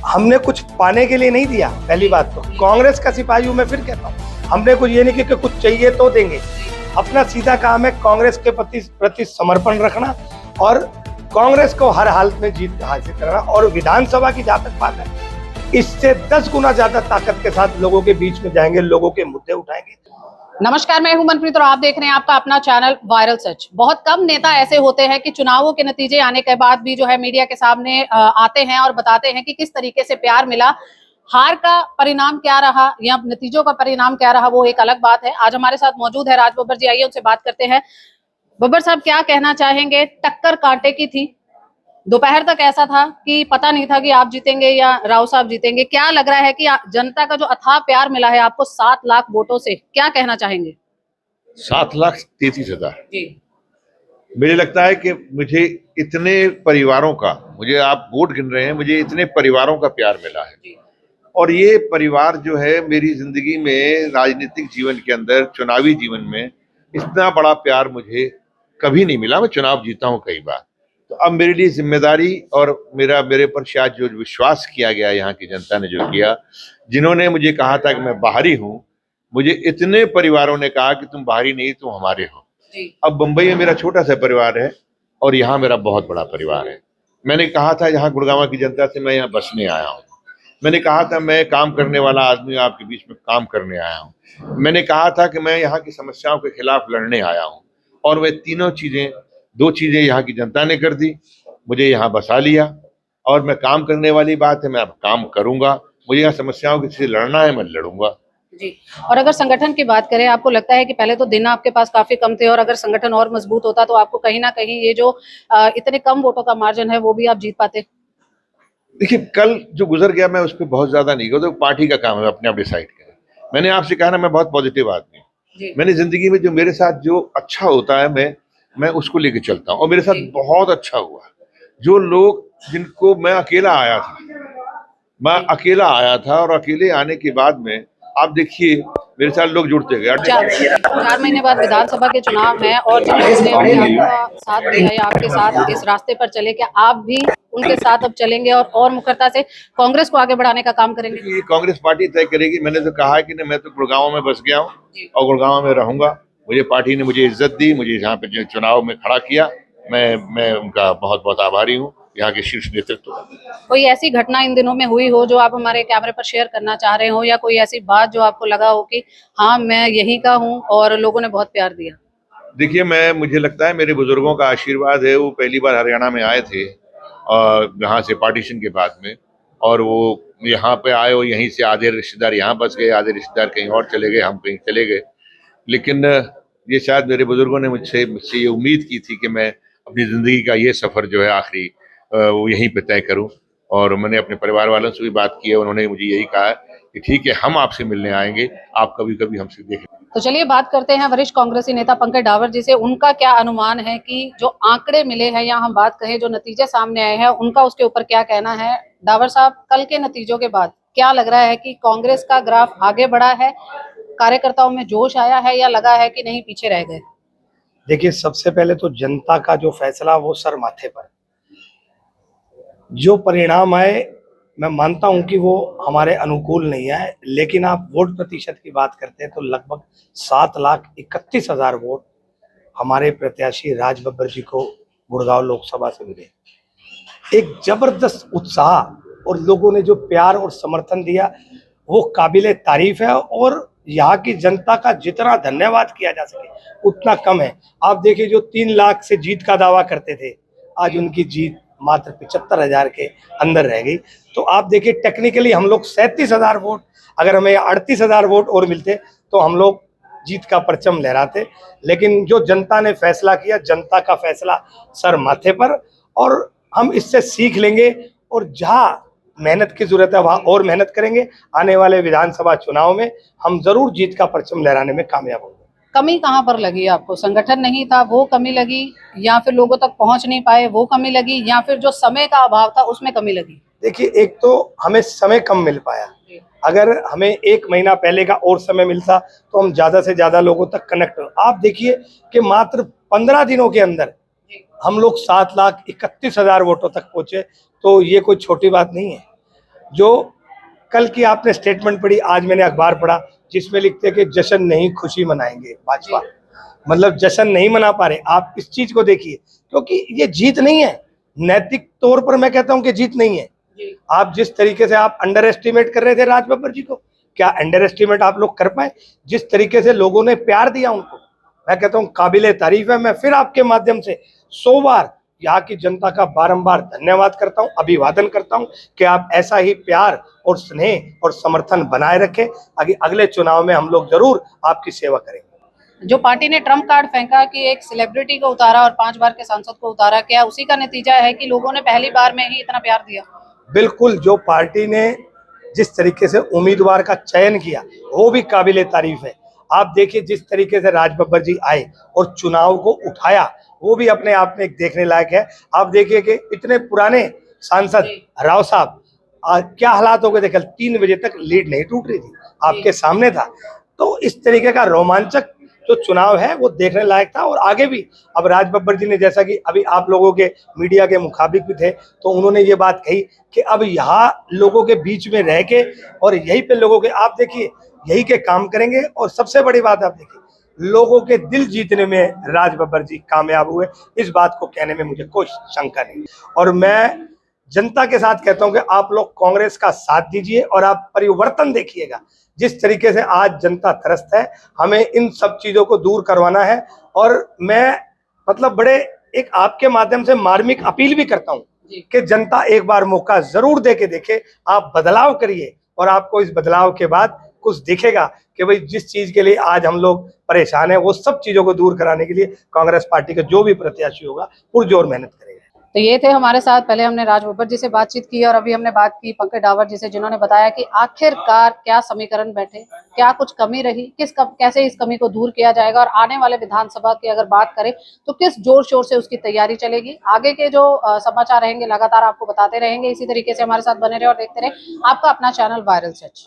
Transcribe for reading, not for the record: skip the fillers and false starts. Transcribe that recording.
हमने कुछ पाने के लिए नहीं दिया। पहली बात तो कांग्रेस का सिपाही हूं मैं, फिर कहता हूँ हमने कुछ ये नहीं कि कुछ चाहिए तो देंगे। अपना सीधा काम है कांग्रेस के प्रति समर्पण रखना और कांग्रेस को हर हालत में जीत हासिल करना। और विधानसभा की जहां तक बात है, इससे 10 गुना ज्यादा ताकत के साथ लोगों के बीच में जाएंगे, लोगों के मुद्दे उठाएंगे। नमस्कार, मैं हूं मनप्रीत और आप देख रहे हैं आपका अपना चैनल वायरल सच। बहुत कम नेता ऐसे होते हैं कि चुनावों के नतीजे आने के बाद भी जो है मीडिया के सामने आते हैं और बताते हैं कि किस तरीके से प्यार मिला। हार का परिणाम क्या रहा या नतीजों का परिणाम क्या रहा, वो एक अलग बात है। आज हमारे साथ मौजूद है राज बब्बर जी, आइए उनसे बात करते हैं। बब्बर साहब, क्या कहना चाहेंगे? टक्कर कांटे की थी, दोपहर तक ऐसा था कि पता नहीं था कि आप जीतेंगे या राव साहब जीतेंगे। क्या लग रहा है कि जनता का जो अथाह प्यार मिला है आपको 7 लाख वोटों से, क्या कहना चाहेंगे? 7,33,000। जी, मुझे लगता है कि मुझे इतने परिवारों का, मुझे आप वोट गिन रहे हैं, मुझे इतने परिवारों का प्यार मिला है। जी, और ये परिवार जो है मेरी जिंदगी में, राजनीतिक जीवन के अंदर, चुनावी जीवन में इतना बड़ा प्यार मुझे कभी नहीं मिला। मैं चुनाव जीता हूं कई बार, तो अब मेरे लिए जिम्मेदारी और मेरे पर शायद जो विश्वास किया गया, यहाँ की जनता ने जो किया, जिन्होंने मुझे कहा था कि मैं बाहरी हूँ, मुझे इतने परिवारों ने कहा कि तुम बाहरी नहीं, तुम हमारे हो। जी, अब बंबई में मेरा छोटा सा परिवार है और यहाँ मेरा बहुत बड़ा परिवार है। मैंने कहा था यहाँ गुड़गांव की जनता से, मैं यहाँ बसने आया हूँ। मैंने कहा था मैं काम करने वाला आदमी आपके बीच में काम करने आया हूँ। मैंने कहा था कि मैं यहाँ की समस्याओं के खिलाफ लड़ने आया हूँ। और वे तीनों चीजें, 2 चीजें यहाँ की जनता ने कर दी, मुझे यहाँ बसा लिया। और मैं काम करने वाली बात है, मैं अब काम करूंगा। मुझे यहाँ समस्याओं के से लड़ना है, मैं लड़ूंगा। जी। और अगर संगठन की बात करें, आपको लगता है कि पहले तो दिन आपके पास काफी कम थे और अगर संगठन और मजबूत होता तो आपको कहीं ना कहीं ये जो इतने कम वोटों का मार्जिन है वो भी आप जीत पाते? देखिए, कल जो गुजर गया मैं उस पर बहुत ज्यादा नहीं, तो पार्टी का काम है, अपने आप डिसाइड करें। मैंने आपसे कहा ना, मैं बहुत पॉजिटिव आदमी हूँ। मैंने जिंदगी में जो मेरे साथ जो अच्छा होता है, मैं उसको लेके चलता हूँ और मेरे साथ बहुत अच्छा हुआ। जो लोग जिनको मैं अकेला आया था और अकेले आने के बाद में आप देखिए मेरे साथ लोग जुड़ते गए। 4 महीने बाद विधानसभा के चुनाव हैं और जिन लोगों ने अभी आपका साथ दिया या आपके साथ इस रास्ते पर चले, क्या आप भी उनके साथ अब चलेंगे और मुखरता से कांग्रेस को आगे बढ़ाने का काम करेंगे? ये कांग्रेस पार्टी तय करेगी। मैंने तो कहा है कि मैं तो गुड़गांव में बस गया हूँ और गुड़गांव में रहूंगा। मुझे पार्टी ने मुझे इज्जत दी, मुझे यहाँ पे चुनाव में खड़ा किया। मैं उनका बहुत बहुत आभारी हूँ, यहाँ के शीर्ष नेतृत्व। कोई ऐसी घटना इन दिनों में हुई हो जो आप हमारे कैमरे पर शेयर करना चाह रहे हो, या कोई ऐसी बात जो आपको लगा हो कि हाँ मैं यहीं का हूँ और लोगों ने बहुत प्यार दिया? देखिए, मुझे लगता है मेरे बुजुर्गों का आशीर्वाद है। वो पहली बार हरियाणा में आए थे और यहाँ से पार्टीशन के बाद में, और वो यहाँ पे आए और यहीं से आधे रिश्तेदार यहाँ बस गए, आधे रिश्तेदार कहीं और चले गए, हम कहीं चले गए। लेकिन ये शायद मेरे बुजुर्गों ने मुझसे ये उम्मीद की थी कि मैं अपनी ज़िंदगी का ये सफ़र जो है आखिरी वो यहीं पे तय करूं। और मैंने अपने परिवार वालों से भी बात की है, उन्होंने मुझे यही कहा है कि ठीक है, हम आपसे मिलने आएंगे, आप कभी कभी हमसे देखें। तो चलिए बात करते हैं वरिष्ठ कांग्रेसी नेता पंकज डावर जी से। उनका क्या अनुमान है कि जो आंकड़े मिले हैं या हम बात कहें जो नतीजे सामने आए हैं, उनका उसके ऊपर क्या कहना है? डावर साहब, कल के नतीजों के बाद क्या लग रहा है कि कांग्रेस का ग्राफ आगे बढ़ा है, कार्यकर्ताओं में जोश आया है, या लगा है कि नहीं पीछे रह गए? देखिए, सबसे पहले तो जनता का जो फैसला वो सर माथे पर। जो परिणाम आए, मैं मानता हूं कि वो हमारे अनुकूल नहीं आए, लेकिन आप वोट प्रतिशत की बात करते हैं तो लगभग 7,31,000 वोट हमारे प्रत्याशी राज बब्बर जी को गुड़गांव लोकसभा से मिले। एक जबरदस्त उत्साह और लोगों ने जो प्यार और समर्थन दिया वो काबिले तारीफ है और यहाँ की जनता का जितना धन्यवाद किया जा सके उतना कम है। आप देखिए, जो 3 लाख से जीत का दावा करते थे, आज उनकी जीत मात्र 75,000 के अंदर रह गई। तो आप देखिए, टेक्निकली हम लोग 37,000 वोट, अगर हमें 38,000 वोट और मिलते तो हम लोग जीत का परचम लहराते। लेकिन जो जनता ने फैसला किया, जनता का फैसला सर माथे पर, और हम इससे सीख लेंगे और जहाँ मेहनत की जरूरत है वहाँ और मेहनत करेंगे। आने वाले विधानसभा चुनाव में हम जरूर जीत का परचम लहराने में कामयाब होंगे। कमी कहाँ पर लगी आपको? संगठन नहीं था वो कमी लगी, या फिर लोगों तक पहुंच नहीं पाए वो कमी लगी, या फिर जो समय का अभाव था उसमें कमी लगी? देखिए, एक तो हमें समय कम मिल पाया। अगर हमें 1 महीना पहले का और समय मिलता तो हम ज्यादा से ज्यादा लोगों तक कनेक्ट हो। आप देखिए कि मात्र 15 दिनों के अंदर हम लोग 7,31,000 वोटों तक पहुंचे, तो ये कोई छोटी बात नहीं है। जो कल की आपने स्टेटमेंट पढ़ी, आज मैंने अखबार पढ़ा जिसमें लिखते हैं कि जश्न नहीं खुशी मनाएंगे भाजपा, मतलब जश्न नहीं मना पा रहे। आप इस चीज को देखिए, क्योंकि ये जीत नहीं है, नैतिक तौर पर मैं कहता हूं कि जीत नहीं है। आप जिस तरीके से आप अंडर एस्टिमेट कर रहे थे राज बब्बर जी को, क्या अंडर एस्टिमेट आप लोग कर पाए? जिस तरीके से लोगों ने प्यार दिया उनको, मैं कहता हूं काबिले तारीफ है। मैं फिर आपके माध्यम से 100 बार यहाँ की जनता का बारंबार धन्यवाद करता हूं, अभिवादन करता हूं कि आप ऐसा ही प्यार और स्नेह और समर्थन बनाए रखें। अगले चुनाव में हम लोग जरूर आपकी सेवा करेंगे। जो पार्टी ने ट्रम्प कार्ड फेंका कि एक सेलिब्रिटी को उतारा और 5 बार के सांसद को उतारा, क्या उसी का नतीजा है कि लोगों ने पहली बार में ही इतना प्यार दिया? बिल्कुल, जो पार्टी ने जिस तरीके से उम्मीदवार का चयन किया वो भी काबिले तारीफ है। आप देखिए जिस तरीके से राज बब्बर जी आए और चुनाव को उठाया, वो भी अपने आप में एक देखने लायक है। आप देखिए कि इतने पुराने सांसद राव साहब क्या हालात हो गए थे, कल 3 बजे तक लीड नहीं टूट रही थी, आपके सामने था। तो इस तरीके का रोमांचक जो चुनाव है वो देखने लायक था। और आगे भी अब राज बब्बर जी ने, जैसा कि अभी आप लोगों के मीडिया के मुखाबिक भी थे, तो उन्होंने ये बात कही कि अब यहाँ लोगों के बीच में रह के और यहीं पे लोगों के, आप देखिए यही के काम करेंगे। और सबसे बड़ी बात आप देखिए, लोगों के दिल जीतने में राज बब्बर जी कामयाब हुए, इस बात को कहने में मुझे कोई शंका नहीं। और मैं जनता के साथ कहता हूं कि आप लोग कांग्रेस का साथ दीजिए और आप परिवर्तन देखिएगा। जिस तरीके से आज जनता त्रस्त है, हमें इन सब चीजों को दूर करवाना है। और मैं मतलब बड़े एक आपके माध्यम से मार्मिक अपील भी करता हूं कि जनता एक बार मौका जरूर दे के देखे, आप बदलाव करिए और आपको इस बदलाव के बाद कुछ दिखेगा कि भाई जिस चीज के लिए आज हम लोग परेशान हैं वो सब चीजों को दूर कराने के लिए कांग्रेस पार्टी का जो भी प्रत्याशी होगा पुरजोर मेहनत करेगा। तो ये थे हमारे साथ, पहले हमने राज बब्बर जी से बातचीत की और अभी हमने बात की पंकज डावर जी से, जिन्होंने बताया कि आखिरकार क्या समीकरण बैठे, क्या कुछ कमी रही, कैसे इस कमी को दूर किया जाएगा और आने वाले विधानसभा की अगर बात करें तो किस जोर शोर से उसकी तैयारी चलेगी। आगे के जो समाचार रहेंगे लगातार आपको बताते रहेंगे। इसी तरीके से हमारे साथ बने रहे और देखते रहे आपका अपना चैनल वायरल सच।